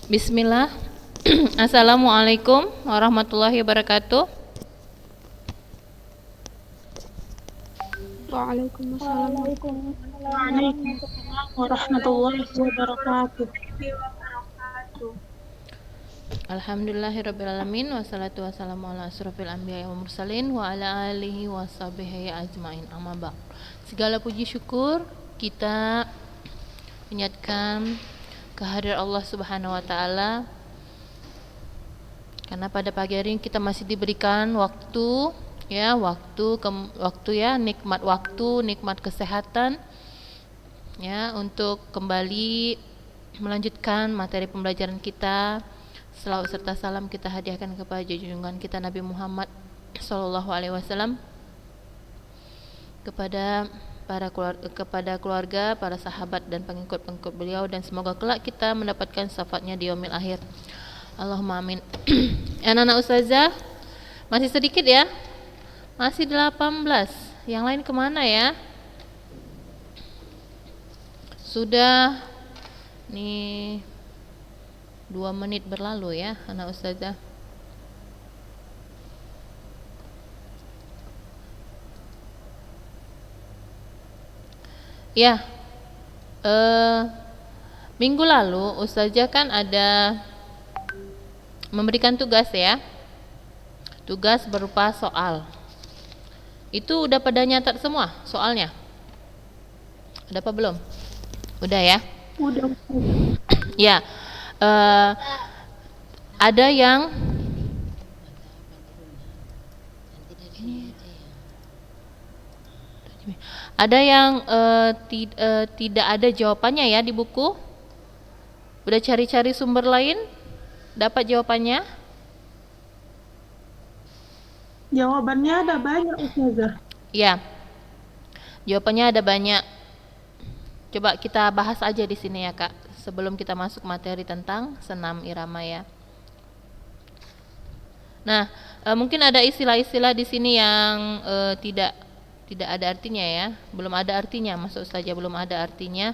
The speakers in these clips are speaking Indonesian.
Bismillah. Assalamualaikum warahmatullahi wabarakatuh. Waalaikumsalam warahmatullahi wabarakatuh. Alhamdulillahirrabbilalamin. Wassalatu wassalamu ala asrofil anbiya wa mursalin wa ala alihi wa sahbihi ajma'in, amma ba'd. Segala puji syukur kita menyatakan kehadiran Allah Subhanahu wa taala, karena pada pagi hari ini kita masih diberikan waktu ya, nikmat waktu, nikmat kesehatan ya, untuk kembali melanjutkan materi pembelajaran kita. Selawat serta salam kita hadiahkan kepada junjungan kita Nabi Muhammad sallallahu alaihi wasallam, kepada keluarga, para sahabat dan pengikut-pengikut beliau, dan semoga kelak kita mendapatkan syafaatnya di yaumil akhir. Allahumma amin. Anak-anak ustazah masih sedikit ya, masih 18. Yang lain kemana ya? Sudah nih 2 menit berlalu ya anak ustazah. Ya, minggu lalu ustazah kan ada memberikan tugas ya, tugas berupa soal. Itu udah pada nyatat semua soalnya? Udah apa belum? Udah ya? Udah. Ya, ada yang tidak ada jawabannya ya di buku. Udah cari-cari sumber lain, dapat jawabannya? Jawabannya ada banyak ustazah. Ya, jawabannya ada banyak. Coba kita bahas aja di sini ya Kak, sebelum kita masuk materi tentang senam irama ya. Nah, mungkin ada istilah-istilah di sini yang tidak ada artinya ya, belum ada artinya, maksud ustazah belum ada artinya.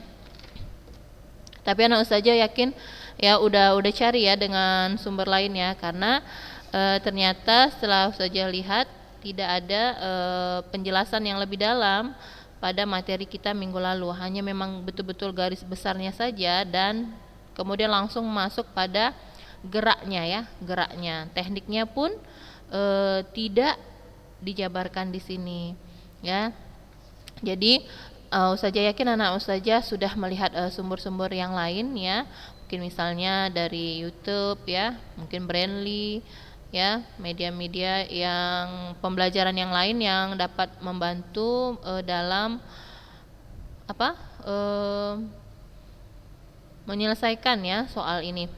Tapi anak ustazah yakin ya udah cari ya dengan sumber lain ya, karena ternyata setelah ustazah lihat tidak ada penjelasan yang lebih dalam pada materi kita minggu lalu, hanya memang betul-betul garis besarnya saja, dan kemudian langsung masuk pada geraknya ya, geraknya. Tekniknya pun tidak dijabarkan di sini ya. Jadi ustazah yakin anak ustazah sudah melihat sumber-sumber yang lain ya, mungkin misalnya dari YouTube ya, mungkin Brandly ya, media-media yang pembelajaran yang lain yang dapat membantu dalam menyelesaikan ya soal ini.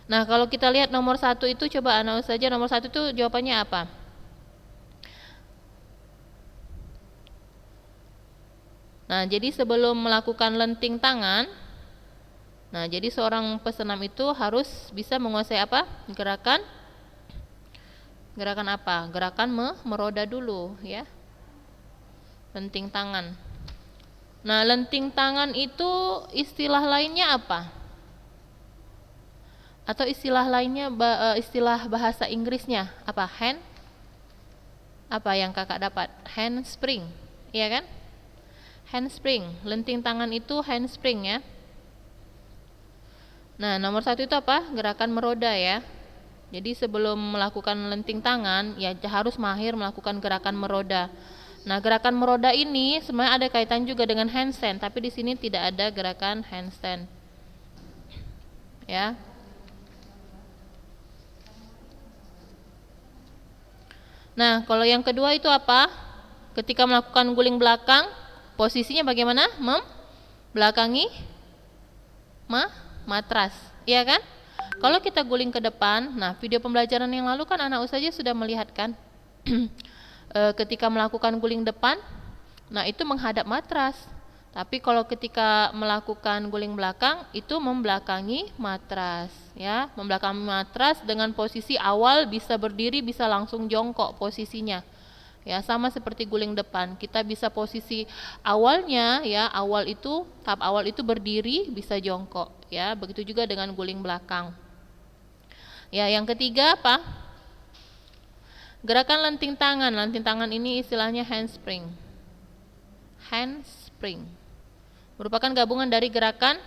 Nah, kalau kita lihat nomor 1 itu, coba anak ustazah nomor 1 itu jawabannya apa? Nah, jadi sebelum melakukan lenting tangan, nah jadi seorang pesenam itu harus bisa menguasai apa? Gerakan apa? Gerakan meroda dulu ya. Lenting tangan. Nah, lenting tangan itu istilah lainnya apa? Atau istilah lainnya, istilah bahasa Inggrisnya apa? Hand? Apa yang kakak dapat? Handspring, iya kan? Handspring, lenting tangan itu handspring ya. Nah, nomor 1 itu apa? Gerakan meroda ya. Jadi sebelum melakukan lenting tangan ya harus mahir melakukan gerakan meroda. Nah, gerakan meroda ini sebenarnya ada kaitan juga dengan handstand, tapi di sini tidak ada gerakan handstand. Ya. Nah, kalau yang kedua itu apa? Ketika melakukan guling belakang, posisinya bagaimana? Membelakangi matras, iya kan? Kalau kita guling ke depan, nah video pembelajaran yang lalu kan anak ustazah sudah melihat kan, ketika melakukan guling depan, nah itu menghadap matras. Tapi kalau ketika melakukan guling belakang itu membelakangi matras, ya, membelakangi matras dengan posisi awal bisa berdiri, bisa langsung jongkok posisinya. Ya, sama seperti guling depan. Kita bisa posisi awalnya, ya, tahap awal itu berdiri, bisa jongkok, ya. Begitu juga dengan guling belakang. Ya, yang ketiga apa? Gerakan lenting tangan. Lenting tangan ini istilahnya handspring. Handspring merupakan gabungan dari gerakan.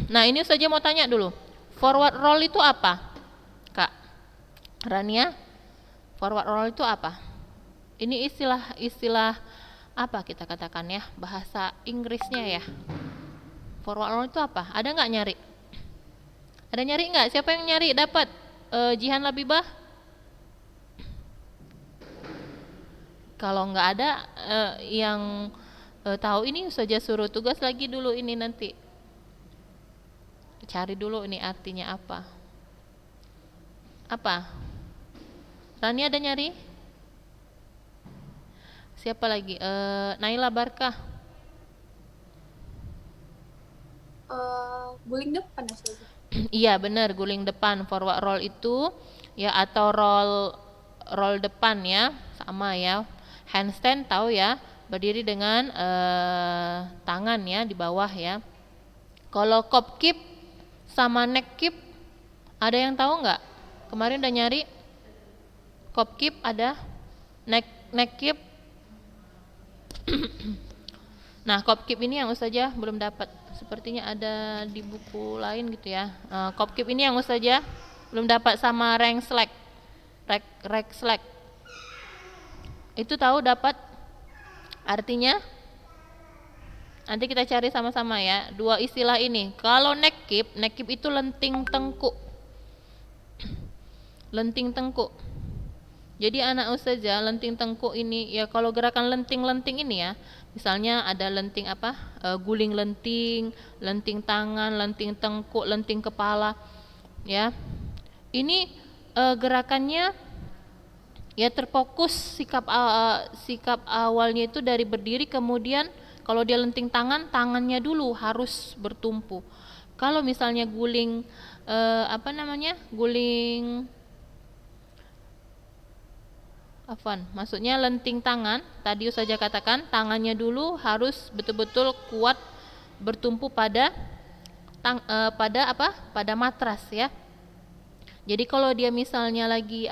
Nah, ini saja mau tanya dulu. Forward roll itu apa, Kak Rania? Forward roll itu apa? Ini istilah apa kita katakan ya, bahasa Inggrisnya ya. Forward roll itu apa? Ada nggak nyari? Ada nyari nggak? Siapa yang nyari dapat? Jihan Labibah? Kalau nggak ada yang tahu ini saja suruh tugas lagi dulu ini nanti. Cari dulu ini artinya apa. Apa? Rani ada nyari? Siapa lagi? Naila Barkah. Guling depan saja. Iya benar, guling depan. Forward roll itu ya, atau roll depan ya, sama ya. Handstand tahu ya, berdiri dengan tangan ya di bawah ya. Kalau cop keep sama neck keep ada yang tahu nggak? Kemarin udah nyari. Cop keep ada, neck keep. Nah, cop keep ini yang Ustazah belum dapat. Sepertinya ada di buku lain gitu ya. Cop keep ini yang Ustazah belum dapat, sama rank slack. Rack slack. Itu tahu dapat artinya? Nanti kita cari sama-sama ya, dua istilah ini. Kalau neck keep itu lenting tengkuk. Lenting tengkuk. Jadi anak Ustazah, lenting tengkuk ini ya, kalau gerakan lenting-lenting ini ya, misalnya ada lenting apa? Guling lenting, lenting tangan, lenting tengkuk, lenting kepala. Ya. Ini gerakannya ya terfokus, sikap awalnya itu dari berdiri, kemudian kalau dia lenting tangan, tangannya dulu harus bertumpu. Kalau misalnya guling guling maksudnya lenting tangan, tadi Ustazah katakan tangannya dulu harus betul-betul kuat bertumpu pada pada matras ya. Jadi kalau dia misalnya lagi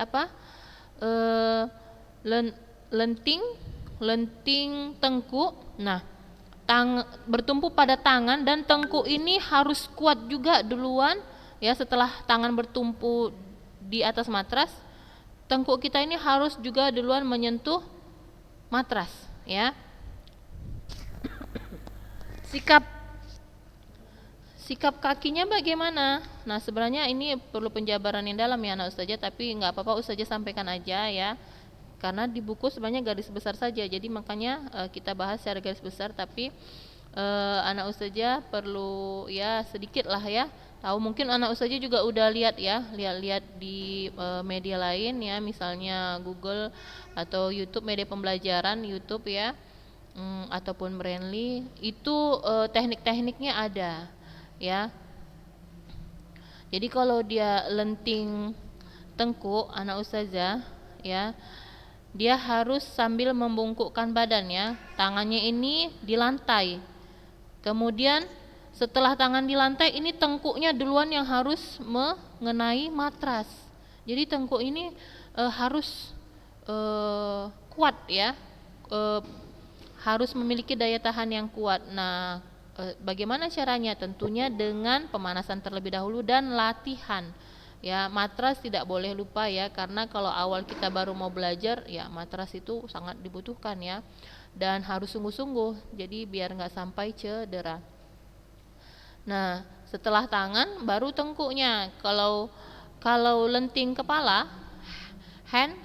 lenting tengkuk, nah bertumpu pada tangan, dan tengkuk ini harus kuat juga duluan ya. Setelah tangan bertumpu di atas matras, tengkuk kita ini harus juga duluan menyentuh matras ya. Sikap kakinya bagaimana? Nah, sebenarnya ini perlu penjabaran yang dalam ya anak Ustazah, tapi nggak apa-apa Ustazah sampaikan aja ya. Karena di buku sebenarnya garis besar saja, jadi makanya kita bahas secara garis besar, tapi anak Ustazah perlu ya sedikit lah ya tahu. Mungkin anak Ustazah juga udah lihat di media lain ya, misalnya Google atau YouTube, media pembelajaran YouTube ya, ataupun Brainly, itu teknik-tekniknya ada ya. Jadi kalau dia lenting tengkuk anak Ustazah ya, dia harus sambil membungkukkan badannya, tangannya ini di lantai. Kemudian setelah tangan di lantai, ini tengkuknya duluan yang harus mengenai matras. Jadi tengkuk ini harus kuat ya, harus memiliki daya tahan yang kuat. Nah, bagaimana caranya? Tentunya dengan pemanasan terlebih dahulu dan latihan. Ya, matras tidak boleh lupa ya, karena kalau awal kita baru mau belajar ya, matras itu sangat dibutuhkan ya, dan harus sungguh-sungguh, jadi biar nggak sampai cedera. Nah, setelah tangan baru tengkuknya. Kalau lenting kepala, head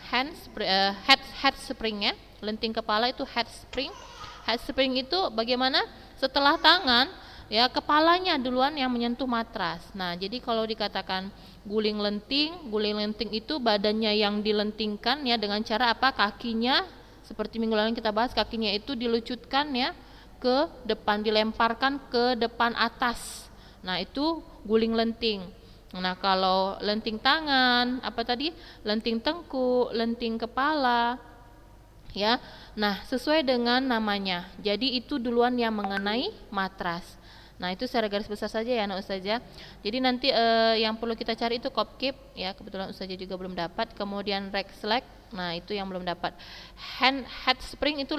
spring ya, lenting kepala itu head spring. Head spring itu bagaimana? Setelah tangan ya, kepalanya duluan yang menyentuh matras. Nah, jadi kalau dikatakan guling lenting itu badannya yang dilentingkan ya, dengan cara apa? Kakinya, seperti minggu lalu kita bahas, kakinya itu dilucutkan ya ke depan, dilemparkan ke depan atas. Nah, itu guling lenting. Nah, kalau lenting tangan, apa tadi? Lenting tengkuk, lenting kepala, ya. Nah, sesuai dengan namanya. Jadi itu duluan yang mengenai matras. Nah, itu secara garis besar saja ya anak ustazah. Jadi nanti yang perlu kita cari itu kopkip ya, kebetulan ustazah juga belum dapat. Kemudian Rexlack, nah itu yang belum dapat. Head spring itu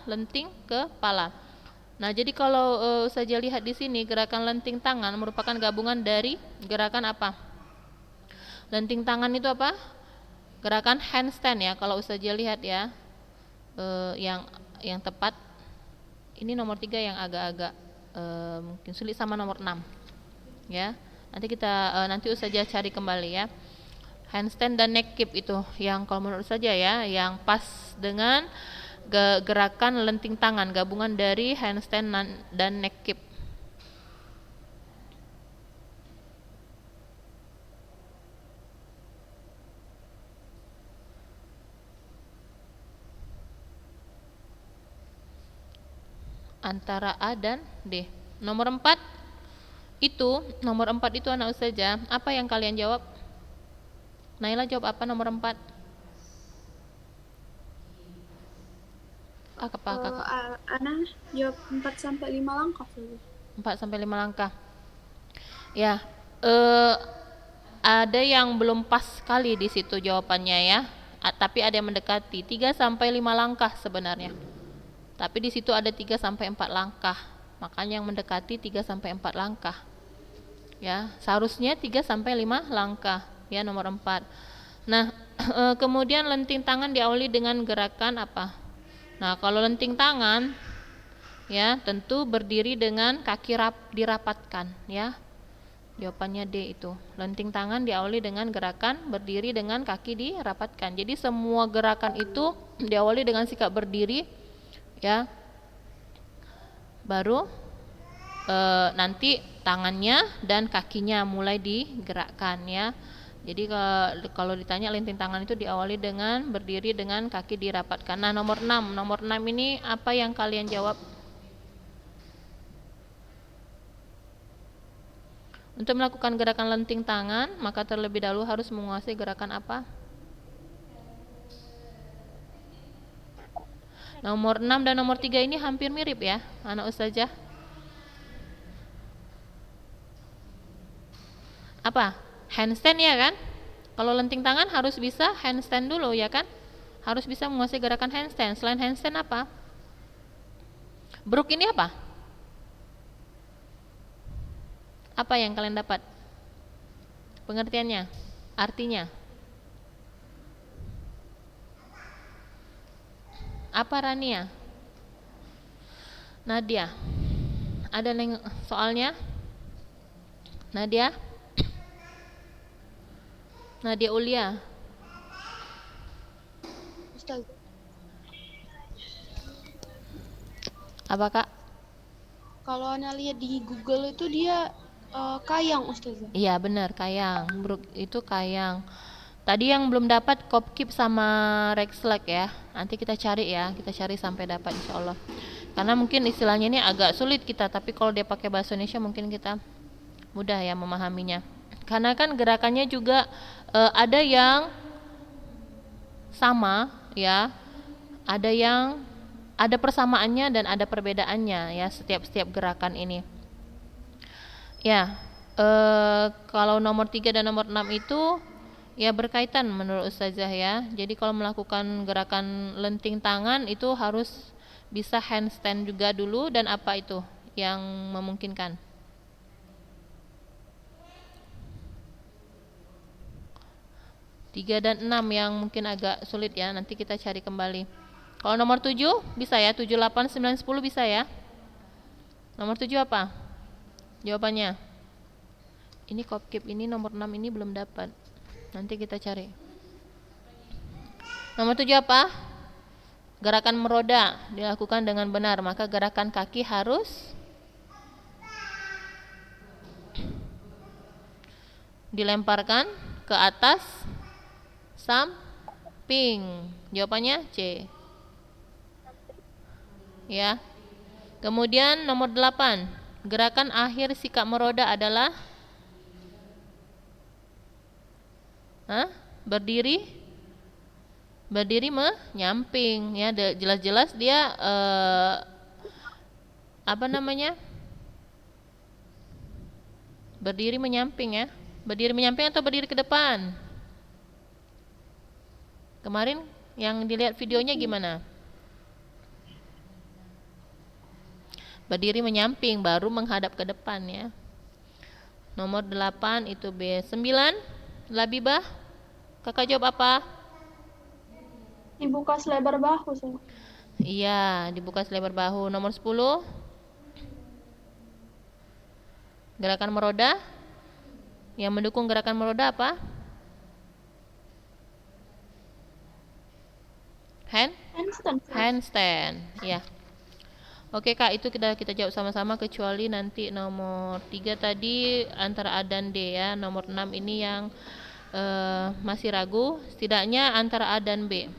lenting kepala. Nah, jadi kalau ustazah lihat di sini gerakan lenting tangan merupakan gabungan dari gerakan apa? Lenting tangan itu apa? Gerakan handstand ya, kalau ustazah lihat ya. Yang tepat ini nomor 3 yang agak-agak mungkin sulit sama nomor 6 ya. Nanti ustazah cari kembali ya. Handstand dan neck kip itu yang kalau menurut saja ya yang pas dengan gerakan lenting tangan, gabungan dari handstand dan neck kip. Antara A dan D. Nomor 4 itu anak ustazah, apa yang kalian jawab? Naila jawab apa nomor 4? Kakak? Ana jawab 4 sampai 5 langkah. 4 sampai 5 langkah. Ya, ada yang belum pas sekali di situ jawabannya ya. Tapi ada yang mendekati 3 sampai 5 langkah sebenarnya. Tapi di situ ada 3 sampai 4 langkah. Makanya yang mendekati 3 sampai 4 langkah. Ya, seharusnya 3 sampai 5 langkah ya nomor 4. Nah, kemudian lenting tangan diawali dengan gerakan apa? Nah, kalau lenting tangan ya tentu berdiri dengan kaki dirapatkan ya. Jawabannya D itu. Lenting tangan diawali dengan gerakan berdiri dengan kaki dirapatkan. Jadi semua gerakan itu diawali dengan sikap berdiri ya. Baru nanti tangannya dan kakinya mulai digerakkan ya. Jadi kalau ditanya lenting tangan itu diawali dengan berdiri dengan kaki dirapatkan. Nah, nomor 6 ini apa yang kalian jawab? Untuk melakukan gerakan lenting tangan, maka terlebih dahulu harus menguasai gerakan apa? Nomor 6 dan nomor 3 ini hampir mirip ya, anak ustazah. Apa? Handstand ya kan? Kalau lenting tangan harus bisa handstand dulu ya kan? Harus bisa menguasai gerakan handstand. Selain handstand apa? Brook ini apa? Apa yang kalian dapat? Pengertiannya? Artinya? Apa Rania? Nadia? Ada soalnya? Nadia Ulia. Ustaz. Apa Kak? Kalau Ana lihat di Google itu dia kayang Ustazah. Iya benar, kayang. Brook itu kayang. Tadi yang belum dapat kopkip sama Rexlack ya. Nanti kita cari ya, kita cari sampai dapat insyaallah. Karena mungkin istilahnya ini agak sulit kita, tapi kalau dia pakai bahasa Indonesia mungkin kita mudah ya memahaminya. Karena kan gerakannya juga ada yang sama ya, ada persamaannya dan ada perbedaannya ya setiap gerakan ini. Ya, kalau nomor 3 dan nomor 6 itu ya berkaitan menurut ustazah ya. Jadi kalau melakukan gerakan lenting tangan itu harus bisa handstand juga dulu, dan apa itu yang memungkinkan? Tiga dan 6 yang mungkin agak sulit ya, nanti kita cari kembali. Kalau nomor 7 bisa ya, 7, 8, 9, 10 bisa ya. Nomor 7 apa? Jawabannya. Ini kopkip ini nomor 6 ini belum dapat. Nanti kita cari. Nomor 7 apa? Gerakan meroda dilakukan dengan benar, maka gerakan kaki harus dilemparkan ke atas samping. Jawabannya C. Ya. Kemudian nomor 8, gerakan akhir sikap meroda adalah berdiri, menyamping ya. Jelas-jelas dia apa namanya? Berdiri menyamping ya. Berdiri menyamping atau berdiri ke depan? Kemarin yang dilihat videonya gimana? Berdiri menyamping baru menghadap ke depan ya. Nomor 8 itu B. 9, Labibah, kakak jawab apa? Dibuka selebar bahu, saya. Iya, dibuka selebar bahu. Nomor 10, gerakan meroda. Yang mendukung gerakan meroda apa? Handstand. Handstand. Ya. Oke Kak, itu kita jawab sama-sama kecuali nanti nomor 3 tadi antara A dan D ya. Nomor 6 ini yang masih ragu, setidaknya antara A dan B.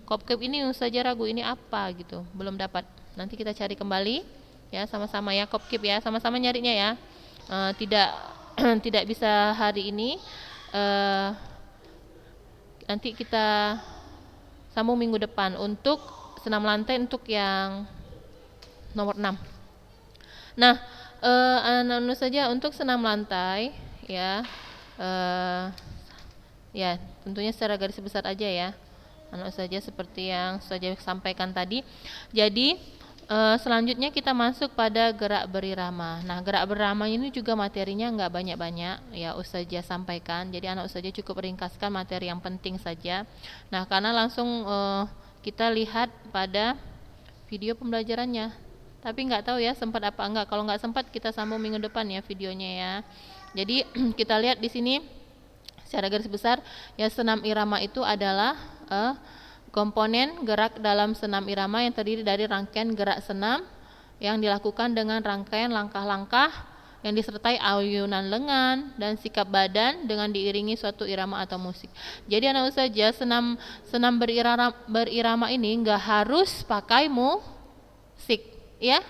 Kopkep ini saja ragu, ini apa gitu, belum dapat. Nanti kita cari kembali ya sama-sama ya, kopkep ya, sama-sama nyarinya ya. Tidak tidak bisa hari ini. Nanti kita sambung minggu depan untuk senam lantai untuk yang nomor 6. Nah, anu saja untuk senam lantai ya. Ya, tentunya secara garis besar aja ya. Anu saja seperti yang saya sampaikan tadi. Jadi selanjutnya kita masuk pada gerak berirama. Nah, gerak berirama ini juga materinya nggak banyak-banyak ya, Ustazah sampaikan. Jadi anak Ustazah cukup ringkaskan materi yang penting saja. Nah, karena langsung kita lihat pada video pembelajarannya. Tapi nggak tahu ya sempat apa enggak. Kalau nggak sempat kita sambung minggu depan ya videonya ya. Jadi kita lihat di sini secara garis besar ya, senam irama itu adalah komponen gerak dalam senam irama yang terdiri dari rangkaian gerak senam yang dilakukan dengan rangkaian langkah-langkah yang disertai ayunan lengan dan sikap badan dengan diiringi suatu irama atau musik. Jadi anak Ustazah, senam berirama ini nggak harus pakai musik ya.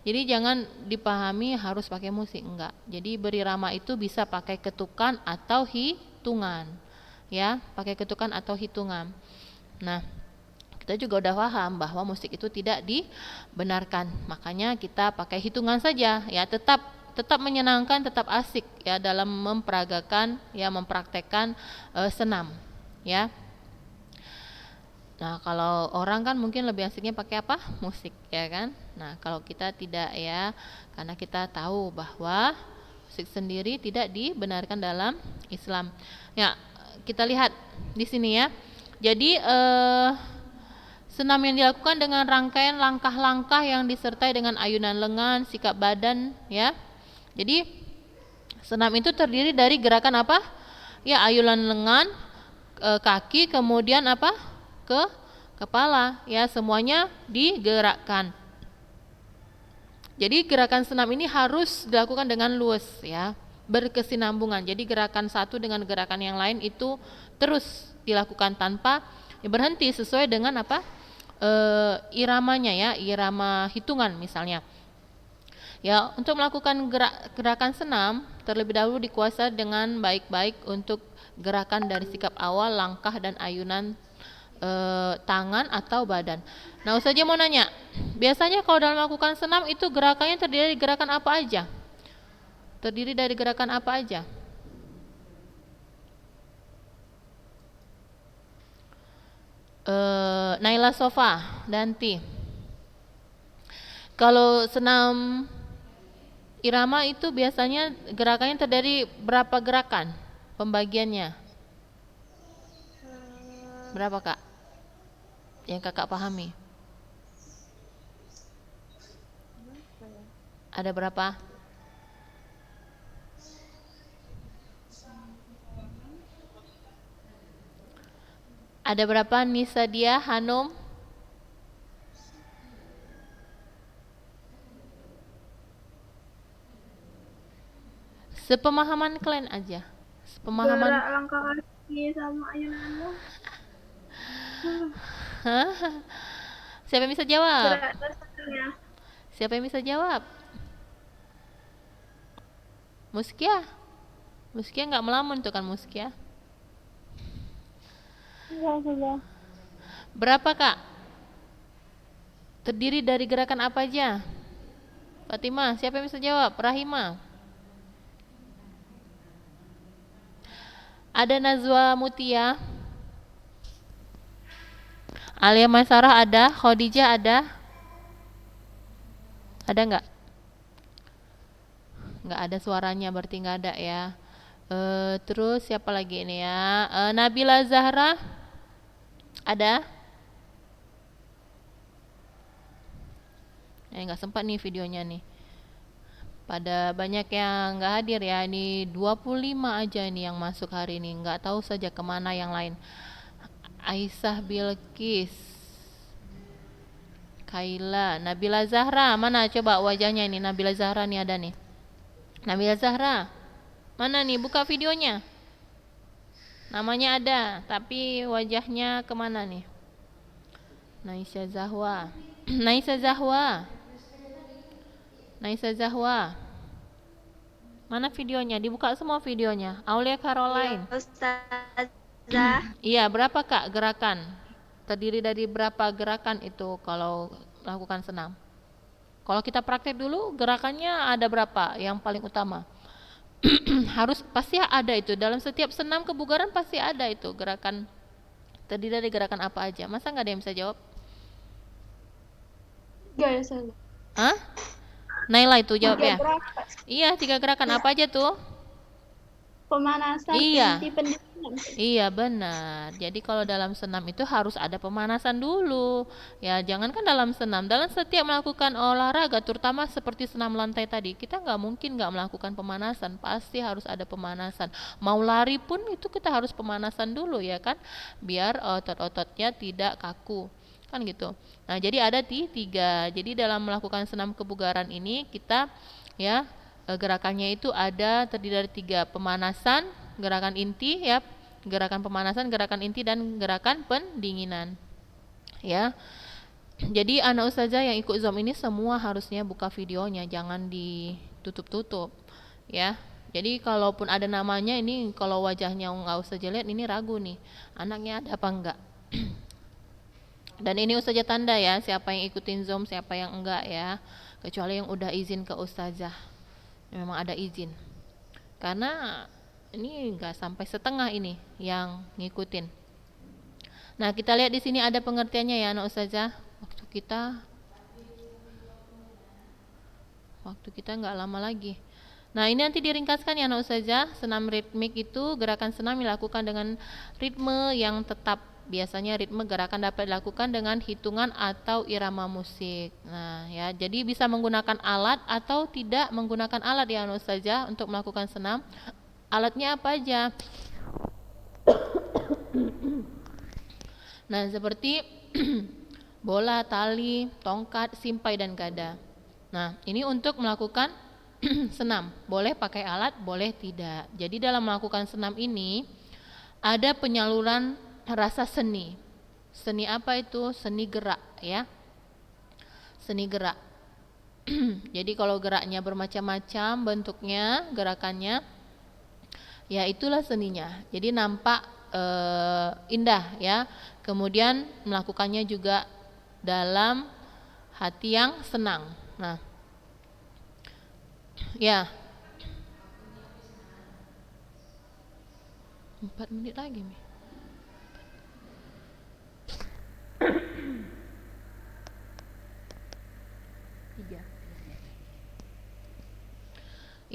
Jadi jangan dipahami harus pakai musik, enggak. Jadi berirama itu bisa pakai ketukan atau hitungan. Ya, pakai ketukan atau hitungan. Nah, kita juga udah paham bahwa musik itu tidak dibenarkan. Makanya kita pakai hitungan saja ya, tetap menyenangkan, tetap asik ya dalam mempraktekkan senam ya. Nah, kalau orang kan mungkin lebih asiknya pakai apa? Musik, ya kan? Nah, kalau kita tidak ya, karena kita tahu bahwa musik sendiri tidak dibenarkan dalam Islam. Ya, kita lihat di sini ya. Jadi senam yang dilakukan dengan rangkaian langkah-langkah yang disertai dengan ayunan lengan, sikap badan, ya. Jadi senam itu terdiri dari gerakan apa? Ya, ayunan lengan, kaki, kemudian apa? Ke kepala ya, semuanya digerakkan. Jadi gerakan senam ini harus dilakukan dengan luas ya, berkesinambungan. Jadi gerakan satu dengan gerakan yang lain itu terus dilakukan tanpa berhenti sesuai dengan apa? Iramanya ya, irama hitungan misalnya. Ya, untuk melakukan gerakan senam terlebih dahulu dikuasai dengan baik-baik untuk gerakan dari sikap awal, langkah dan ayunan tangan atau badan. Nah, Ustazah mau nanya, biasanya kalau dalam melakukan senam itu gerakannya terdiri dari gerakan apa aja? Terdiri dari gerakan apa aja? Naila Sofa dan Ti. Kalau senam irama itu biasanya gerakannya terdiri berapa gerakan? Pembagiannya berapa Kak? Yang Kakak pahami? Ada berapa? Ada berapa Nisa dia Hanum? Sepemahaman kalian aja. Sepemahaman. Gerak langkah kaki sama ayunan. Siapa yang bisa jawab? Gerak dasarnya. Siapa yang bisa jawab? Muskia? Muskia nggak melamun tuh kan Muskia? Sudah. Berapa kak? Terdiri dari gerakan apa aja? Fatimah, siapa yang bisa jawab? Rahima. Ada Nazwa Mutia. Alia Maisarah ada, Khadijah ada. Ada nggak? Nggak ada suaranya, berarti nggak ada ya. Terus siapa lagi ini ya? Nabila Zahra ada? Nggak sempat nih videonya nih. Pada banyak yang nggak hadir ya. Ini 25 aja ini yang masuk hari ini. Nggak tahu saja kemana yang lain. Aisyah Bilqis, Kaila, Nabila Zahra. Mana coba wajahnya ini? Nabila Zahra nih ada nih. Nabila Zahra. Mana nih? Buka videonya. Namanya ada, tapi wajahnya kemana nih? Naisha Zahwa. Naisha Zahwa. Naisha Zahwa. Mana videonya? Dibuka semua videonya. Aulia Caroline. Ustazah. Iya, berapa kak gerakan? Terdiri dari berapa gerakan itu kalau lakukan senam? Kalau kita praktek dulu, gerakannya ada berapa yang paling utama? Harus pasti ada itu. Dalam setiap senam kebugaran pasti ada itu gerakan. Terdiri dari gerakan apa aja? Masa nggak ada yang bisa jawab? Enggak ya, saya. Hah? Naila itu jawab 3 ya. gerakan. Iya, 3 gerakan apa aja tuh? Pemanasan, Iya. inti pendinginan. Iya benar. Jadi kalau dalam senam itu harus ada pemanasan dulu. Ya jangankan dalam senam, dalam setiap melakukan olahraga, terutama seperti senam lantai tadi, kita nggak mungkin nggak melakukan pemanasan. Pasti harus ada pemanasan. Mau lari pun itu kita harus pemanasan dulu ya kan, biar otot-ototnya tidak kaku. Kan gitu. Nah jadi ada 3. Jadi dalam melakukan senam kebugaran ini kita ya gerakannya itu ada terdiri dari 3, pemanasan, gerakan inti ya, gerakan pemanasan, gerakan inti dan gerakan pendinginan. Ya. Jadi anak ustazah yang ikut Zoom ini semua harusnya buka videonya, jangan ditutup-tutup. Ya. Jadi kalaupun ada namanya ini kalau wajahnya nggak ustazah lihat ini ragu nih. Anaknya ada apa enggak? Dan ini ustazah tanda ya, siapa yang ikutin Zoom, siapa yang enggak ya. Kecuali yang udah izin ke ustazah. Memang ada izin. Karena ini enggak sampai setengah ini yang ngikutin. Nah, kita lihat di sini ada pengertiannya ya, anak ustazah. Waktu kita enggak lama lagi. Nah, ini nanti diringkaskan ya, anak ustazah. Senam ritmik itu gerakan senam dilakukan dengan ritme yang tetap. Biasanya ritme gerakan dapat dilakukan dengan hitungan atau irama musik. Nah, ya, jadi bisa menggunakan alat atau tidak menggunakan alat ya, anak ustazah, untuk melakukan senam. Alatnya apa aja? Nah, seperti bola, tali, tongkat, simpai, dan gada. Nah, ini untuk melakukan senam. Boleh pakai alat, boleh tidak. Jadi dalam melakukan senam ini ada penyaluran rasa seni. Seni apa itu? Seni gerak ya. Seni gerak. Jadi kalau geraknya bermacam-macam bentuknya, gerakannya, ya itulah seninya. Jadi nampak indah ya. Kemudian melakukannya juga dalam hati yang senang. Nah, ya 4 menit lagi nih.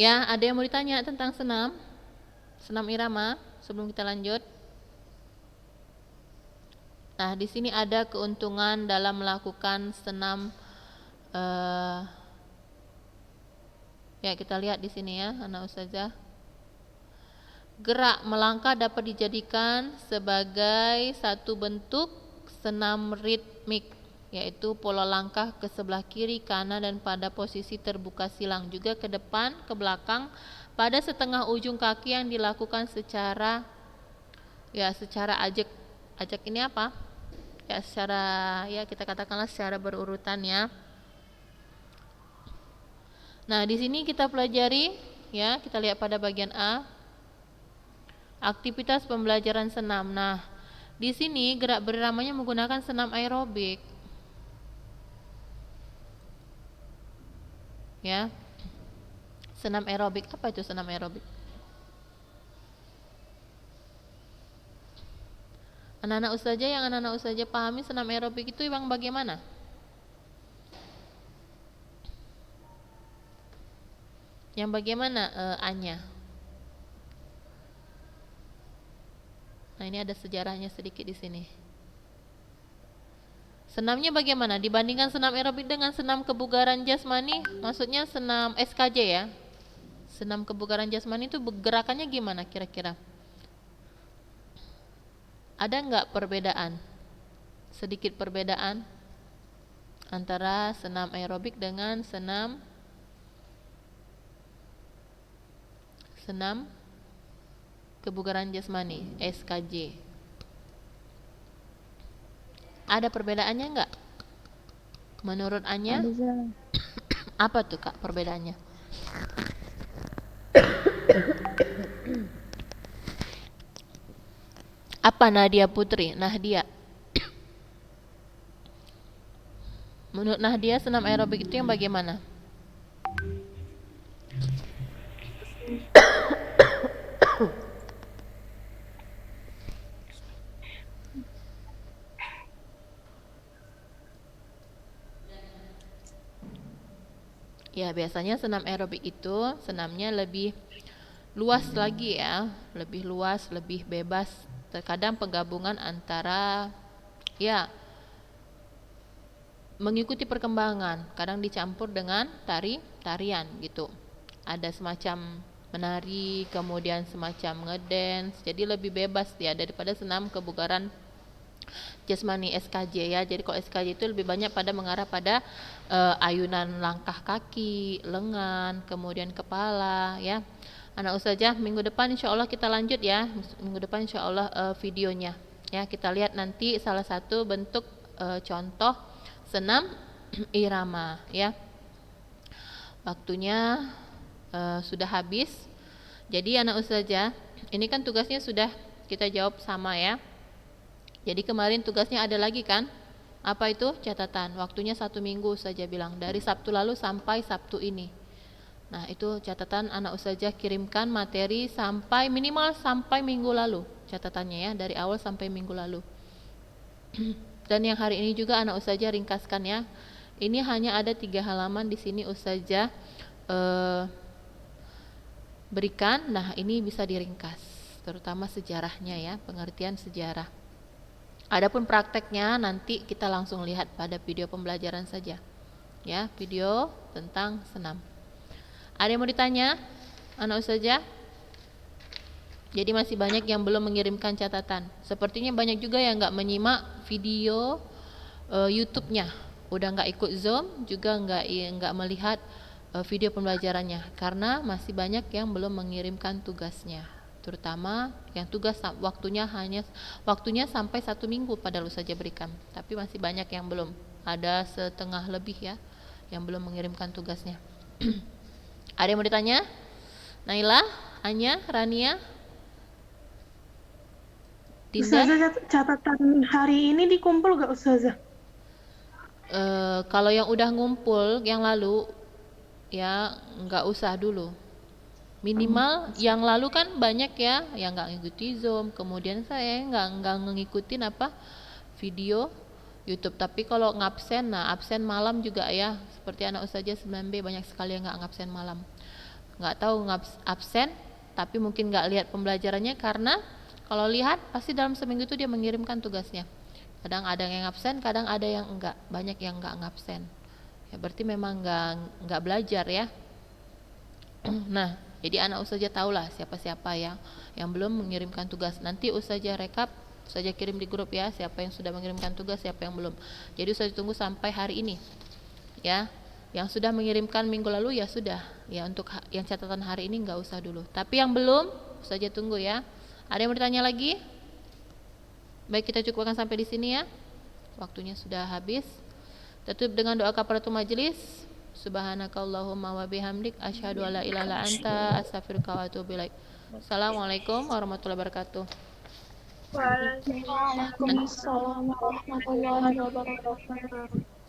Ya, ada yang mau ditanya tentang senam? Senam irama sebelum kita lanjut. Nah, di sini ada keuntungan dalam melakukan senam. Ya, kita lihat di sini ya, anak ustazah. Gerak melangkah dapat dijadikan sebagai satu bentuk senam ritmik, yaitu pola langkah ke sebelah kiri, kanan, dan pada posisi terbuka silang, juga ke depan, ke belakang, pada setengah ujung kaki yang dilakukan secara ajak. Ajak ini apa? Ya secara, ya kita katakanlah secara berurutan ya. Nah, di sini kita pelajari ya, kita lihat pada bagian A, aktivitas pembelajaran senam. Nah, di sini gerak berirama menggunakan senam aerobik. Ya. Senam aerobik, apa itu senam aerobik? Anak-anak ustazah yang anak-anak ustazah pahami senam aerobik itu yang bagaimana? Yang bagaimana Anya? Nah, ini ada sejarahnya sedikit di sini. Senamnya bagaimana? Dibandingkan senam aerobik dengan senam kebugaran jasmani, maksudnya senam SKJ ya. Senam kebugaran jasmani itu gerakannya gimana kira-kira? Ada nggak perbedaan? Sedikit perbedaan antara senam aerobik dengan senam kebugaran jasmani, SKJ. Ada perbedaannya nggak? Menurut Anya? Apa tuh Kak perbedaannya? Apa Nadia Putri? Nahdia. Menurut Nahdia senam aerobik itu yang bagaimana? Ya, biasanya senam aerobik itu senamnya lebih luas lagi ya, lebih luas, lebih bebas. Terkadang penggabungan antara ya mengikuti perkembangan, kadang dicampur dengan tarian gitu. Ada semacam menari, kemudian semacam ngedance, jadi lebih bebas ya daripada senam kebugaran jasmani SKJ ya. Jadi kalau SKJ itu lebih banyak pada mengarah pada ayunan langkah kaki, lengan, kemudian kepala ya. Anak ustazah, minggu depan insya Allah kita lanjut ya. Minggu depan insya Allah videonya ya. Kita lihat nanti salah satu bentuk contoh senam irama ya. Waktunya sudah habis. Jadi anak ustazah, ini kan tugasnya sudah kita jawab sama ya. Jadi kemarin tugasnya ada lagi kan? Apa itu? Catatan. Waktunya 1 minggu saja bilang. Dari Sabtu lalu sampai Sabtu ini. Nah, itu catatan anak ustazah kirimkan materi sampai minimal sampai minggu lalu. Catatannya ya, dari awal sampai minggu lalu. Dan yang hari ini juga anak ustazah ringkaskan ya. Ini hanya ada 3 halaman di sini ustazah berikan. Nah, ini bisa diringkas. Terutama sejarahnya ya, pengertian sejarah. Adapun prakteknya nanti kita langsung lihat pada video pembelajaran saja. Ya, video tentang senam. Ada yang mau ditanya? Anak ustazah? Jadi masih banyak yang belum mengirimkan catatan. Sepertinya banyak juga yang nggak menyimak video YouTube-nya. Udah nggak ikut Zoom, juga nggak melihat video pembelajarannya. Karena masih banyak yang belum mengirimkan tugasnya. Terutama yang tugas waktunya sampai 1 minggu padahal saja berikan, tapi masih banyak yang belum, ada setengah lebih ya yang belum mengirimkan tugasnya. Ada yang mau ditanya? Naila, Anya, Rania, Dinda? Ustazah, catatan hari ini dikumpul gak Ustazah? Kalau yang udah ngumpul yang lalu ya nggak usah dulu. Minimal yang lalu kan banyak ya yang nggak ngikuti Zoom, kemudian saya nggak ngikutin video YouTube. Tapi kalau ngabsen, nah absen malam juga ya, seperti anak ustazah 9B banyak sekali yang nggak ngabsen malam. Nggak tahu absen, tapi mungkin nggak lihat pembelajarannya karena kalau lihat pasti dalam seminggu itu dia mengirimkan tugasnya. Kadang ada yang absen, kadang ada yang enggak, banyak yang nggak ngabsen. Ya berarti memang nggak belajar ya. Nah. Jadi anak ustazah tahulah siapa-siapa yang belum mengirimkan tugas. Nanti ustazah rekap, ustazah kirim di grup ya, siapa yang sudah mengirimkan tugas, siapa yang belum. Jadi ustazah tunggu sampai hari ini. Ya. Yang sudah mengirimkan minggu lalu ya sudah. Ya untuk yang catatan hari ini enggak usah dulu. Tapi yang belum, ustazah tunggu ya. Ada yang mau ditanya lagi? Baik, kita cukupkan sampai di sini ya. Waktunya sudah habis. Tutup dengan doa kafaratul majelis. Subhanakallahumma wa bihamdik asyhadu alla ilaha illa anta astaghfiruka wa atubu ilaik. Assalamualaikum warahmatullahi wabarakatuh. Waalaikumsalam warahmatullahi wabarakatuh.